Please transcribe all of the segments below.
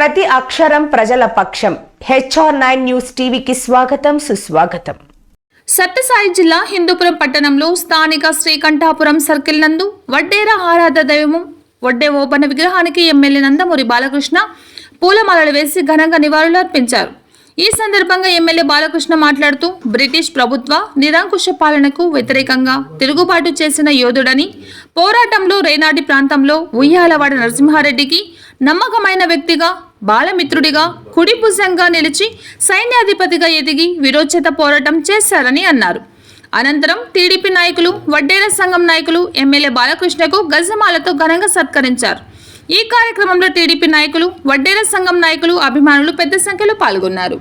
ప్రతి అక్షరం ప్రజల పక్షం. HR9 న్యూస్ టీవీకి స్వాగతం, సుస్వాగతం. సత్యసాయి జిల్లా హిందూపురం పట్టణంలో స్థానిక శ్రీకంఠాపురం సర్కిల్ నందు వడ్డేర ఆరాధ దైవము వడ్డే ఓబన్న విగ్రహానికి ఎమ్మెల్యే నందమూరి బాలకృష్ణ పూలమాలలు వేసి ఘనంగా నివాళులు అర్పించారు. ఈ సందర్భంగా ఎమ్మెల్యే బాలకృష్ణ మాట్లాడుతూ బ్రిటిష్ ప్రభుత్వ నిరంకుశ పాలనకు వ్యతిరేకంగా తిరుగుబాటు చేసిన యోధుడని, పోరాటంలో రేనాటి ప్రాంతంలో ఉయ్యాలవాడ నరసింహారెడ్డికి నమ్మకమైన వ్యక్తిగా, బాలమిత్రుడిగా, కుడిభుజంగా నిలిచి సైన్యాధిపతిగా ఎదిగి విరోచిత పోరాటం చేశారని అన్నారు. అనంతరం టీడీపీ నాయకులు, వడ్డేర సంఘం నాయకులు ఎమ్మెల్యే బాలకృష్ణకు గజమాలతో ఘనంగా సత్కరించారు. ఈ కార్యక్రమంలో టీడీపీ నాయకులు, వడ్డేర సంఘం నాయకులు, అభిమానులు పెద్ద సంఖ్యలో పాల్గొన్నారు.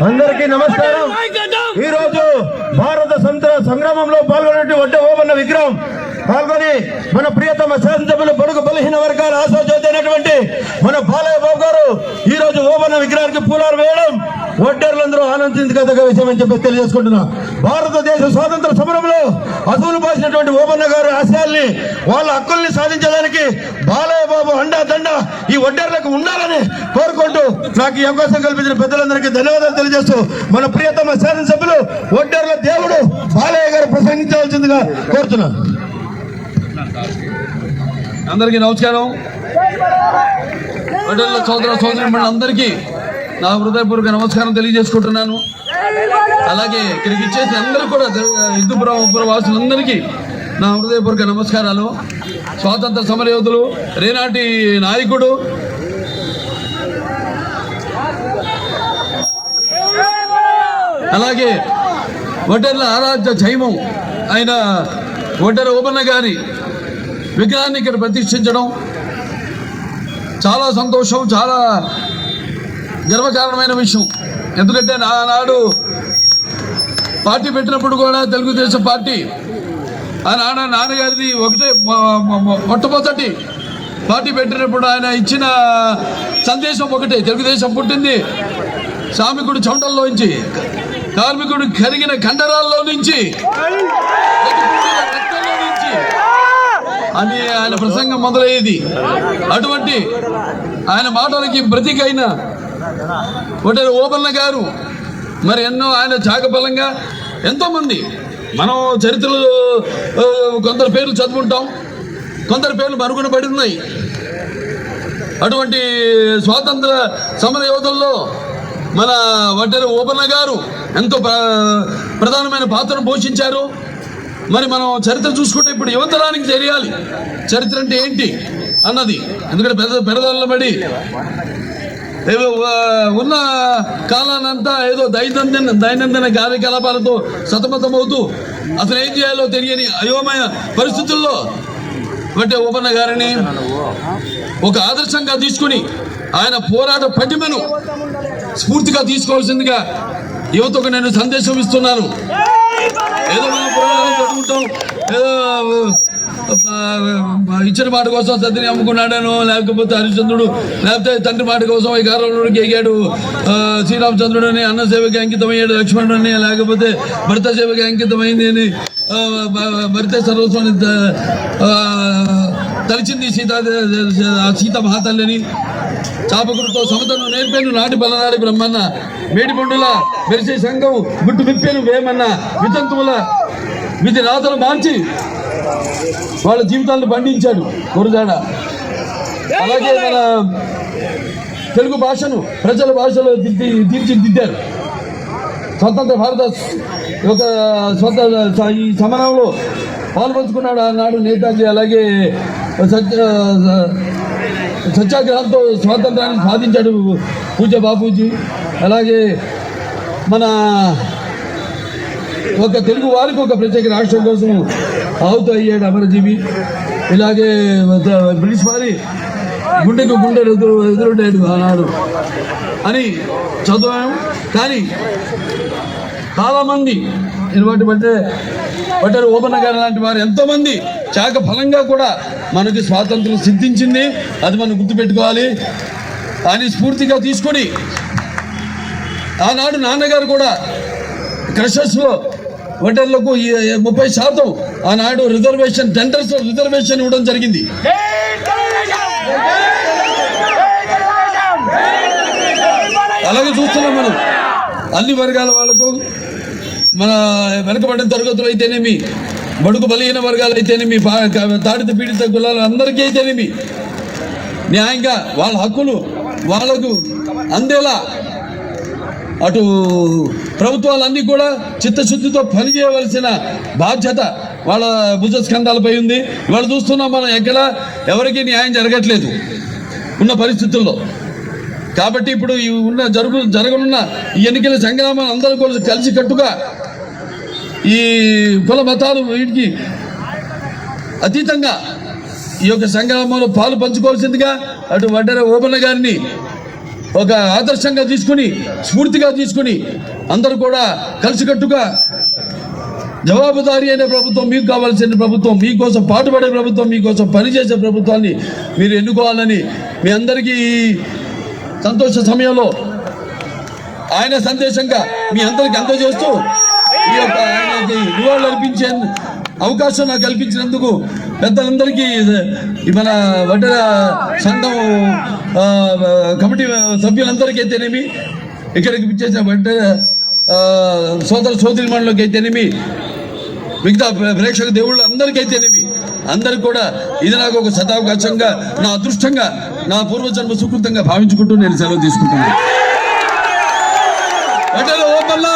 అందరికీ నమస్కారం. ఈ రోజు భారత సంగ్రామంలో పాల్గొనే వడ్డే ఓబన్న విగ్రహం పాల్గొని మన ప్రియతమ శాసనసభ్యులు బడుగు బలహీన వర్గాల ఆశాజ్యోతి అయినటువంటి మన బాలయ్య బాబు గారు ఈ రోజు ఓబన్న విగ్రహానికి పూలాలు వేయడం వడ్డేర్లందరూ ఆనందించదగ్గ విషయం అని చెప్పి తెలియజేసుకుంటున్నా. భారతదేశ స్వాతంత్ర సమరంలో అసూలు పాసినటువంటి ఓబన్న గారి ఆశయాల్ని వాళ్ళ హక్కుల్ని సాధించడానికి బాలయ్య బాబు అండా దండ ఈ వడ్డేర్లకు ఉండాలని కోరుకుంటూ నాకు ఈ అవకాశం కల్పించిన పెద్దలందరికీ ధన్యవాదాలు తెలియజేస్తూ మన ప్రియతమ శాసనసభ్యులు వడ్డేర్ల దేవుడు బాలయ్య గారు ప్రసంగించవలసిందిగా కోరుతున్నాను. అందరికీ నమస్కారం. వడ్డేర్ల సోదర సోదరి అందరికీ నా హృదయపూర్వక నమస్కారం తెలియజేసుకుంటున్నాను. అలాగే ఇక్కడికి ఇచ్చేసిన అందరూ కూడా హిందూపురం వాసులందరికీ నా హృదయపూర్వక నమస్కారాలు. స్వాతంత్ర సమరయోధులు, రేనాటి నాయకుడు, అలాగే ఒడ్డెర్ల ఆరాధ్య జైవం ఆయన ఒడ్డెర ఓబన్న గారి విగ్రహాన్ని ఇక్కడ ప్రతిష్ఠించడం చాలా సంతోషం, చాలా గర్వకారణమైన విషయం. ఎందుకంటే నాడు పార్టీ పెట్టినప్పుడు కూడా తెలుగుదేశం పార్టీ నాన్నగారిది ఒకటే మొట్టమొదటి పార్టీ పెట్టినప్పుడు ఆయన ఇచ్చిన సందేశం ఒకటే, తెలుగుదేశం పుట్టింది శ్రామికుడు చెమటల్లో నుంచి, కార్మికుడు కరిగిన కండరాల్లో నుంచి రక్తంలో నుంచి అని ఆయన ప్రసంగం మొదలయ్యేది. అటువంటి ఆయన మాటలకి ప్రతీకైన ఒడ్డెర ఓబన్న గారు మరి ఎన్నో ఆయన త్యాగబలంగా ఎంతోమంది మనం చరిత్రలు కొందరు పేర్లు చదువుకుంటాం, కొందరు పేర్లు మరుగున పడి ఉన్నాయి. అటువంటి స్వాతంత్ర సమర యోధుల్లో మన ఒడ్డెర ఓబన్న గారు ఎంతో ప్రధానమైన పాత్రను పోషించారు. మరి మనం చరిత్ర చూసుకుంటే ఇప్పుడు యువతరానికి తెలియాలి చరిత్ర అంటే ఏంటి అన్నది. ఎందుకంటే పెద్దల బడి ఉన్న కాలానంతా ఏదో దైనందిన కార్యకలాపాలతో సతమతమవుతూ అసలు ఏం చేయాలో తెలియని అయోమయ పరిస్థితుల్లో ఒడ్డెర ఓబన్న గారిని ఒక ఆదర్శంగా తీసుకుని ఆయన పోరాట పటిమను స్ఫూర్తిగా తీసుకోవాల్సిందిగా యువతకు నేను సందేశం ఇస్తున్నాను. ఏదో మనం పురాణాలు చదువుకుంటాం, ఏదో ఇచ్చిన మాట కోసం సతిని అమ్ముకున్నాడను, లేకపోతే హరిశ్చంద్రుడు, లేకపోతే తండ్రి మాట కోసం ఈ కారణుడికి ఎగాడు శ్రీరామచంద్రుడు అని, అన్న సేవకి అంకితమయ్యాడు లక్ష్మణుడు అని, లేకపోతే భర్త సేవకి అంకితమైంది అని, భర్త సర్వస్వాన్ని తలిచింది సీత మహాతల్లిని, చాపకుడితో సమతను నేర్పాను నాటి బలనాడి బ్రహ్మన్న, మేడిపండుల మెరిసే సంఘం గుట్టు విప్పాను వేమన్న, వితంతువుల విధి రాతలు మార్చి వాళ్ళ జీవితాలను పండించాడు గురజాడ. అలాగే మన తెలుగు భాషను ప్రజల భాషలో తీర్చిదిద్దారు. స్వతంత్ర భారత ఒక ఈ సమరంలో పాల్పంచుకున్నాడు ఆనాడు నేతాజీ. అలాగే సత్యాగ్రహంతో స్వాతంత్రాన్ని సాధించాడు పూజ్య బాపూజీ. అలాగే మన ఒక తెలుగు వారికి ఒక ప్రత్యేక రాష్ట్రం కోసం ఆహుతి అయ్యాడు అమరజీవి. ఇలాగే బ్రిటిష్ వారి గుండెకు గుండె ఎదురుండేడు ఆనాడు అని చదివాము. కానీ చాలామంది ఇటువంటి ఒడ్డెర ఓబన్న గారు లాంటి వారు ఎంతోమంది త్యాగ ఫలంగా కూడా మనకి స్వాతంత్రం సిద్ధించింది. అది మనం గుర్తుపెట్టుకోవాలి అని స్ఫూర్తిగా తీసుకొని ఆనాడు నాన్నగారు కూడా క్రషర్స్లో ఒడ్డెర్లకు 30% ఆనాడు రిజర్వేషన్ టెండర్స్ రిజర్వేషన్ ఇవ్వడం జరిగింది. అలాగే చూస్తున్నాం మనం అన్ని వర్గాల వాళ్ళకు, మన వెనుకబడిన తరగతులు అయితేనేమి, బడుగు బలహీన వర్గాలు అయితేనేమి, తాడిత పీడిత కులాలు అందరికీ అయితేనేమి న్యాయంగా వాళ్ళ హక్కులు వాళ్ళకు అందేలా అటు ప్రభుత్వాలన్నీ కూడా చిత్తశుద్ధితో పనిచేయవలసిన బాధ్యత వాళ్ళ భుజ స్కంధాలపై ఉంది. ఇవాళ చూస్తున్నాం మనం ఎక్కడ ఎవరికి న్యాయం జరగట్లేదు ఉన్న పరిస్థితుల్లో. కాబట్టి ఇప్పుడు జరగనున్న ఈ ఎన్నికల సంగ్రామాలు అందరూ కూడా కలిసి కట్టుగా ఈ కుల మతాలు వీటికి అతీతంగా ఈ యొక్క సంగ్రామంలో పాలు పంచుకోవాల్సిందిగా అటు ఒడ్డెర ఓబన్న గారిని ఒక ఆదర్శంగా తీసుకుని స్ఫూర్తిగా తీసుకుని అందరూ కూడా కలిసికట్టుగా జవాబుదారీ అయిన ప్రభుత్వం, మీకు కావాల్సిన ప్రభుత్వం, మీకోసం పాటుపడే ప్రభుత్వం, మీకోసం పనిచేసే ప్రభుత్వాన్ని మీరు ఎన్నుకోవాలని మీ అందరికీ సంతోష సమయంలో ఆయన సందేశంగా మీ అందరికి అందజేస్తూ ఈ యొక్క ఆయనకి నివాళులు అర్పించే అవకాశం నాకు కల్పించినందుకు పెద్దలందరికీ మన ఒడ్డెర సంఘం కమిటీ సభ్యులందరికీ అయితేనేమి, ఇక్కడికి విచ్చేసిన ఒడ్డెర సోదర సోదరిమణులకి అయితేనేమి, మిగతా ప్రేక్షక దేవుళ్ళు అందరికైతేనేమి అందరికి కూడా ఇది నాకు ఒక సదావకాశంగా, నా అదృష్టంగా, నా పూర్వజన్మ సుకృతంగా భావించుకుంటూ నేను సెలవు తీసుకుంటున్నాను. వడ్డెర ఓబన్న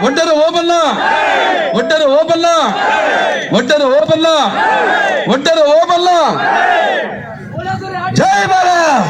వడ్డెర ఓబన్న వడ్డెర ఓబన్న వడ్డెర ఓబన్న వడ్డెర ఓబన్న జై భారత్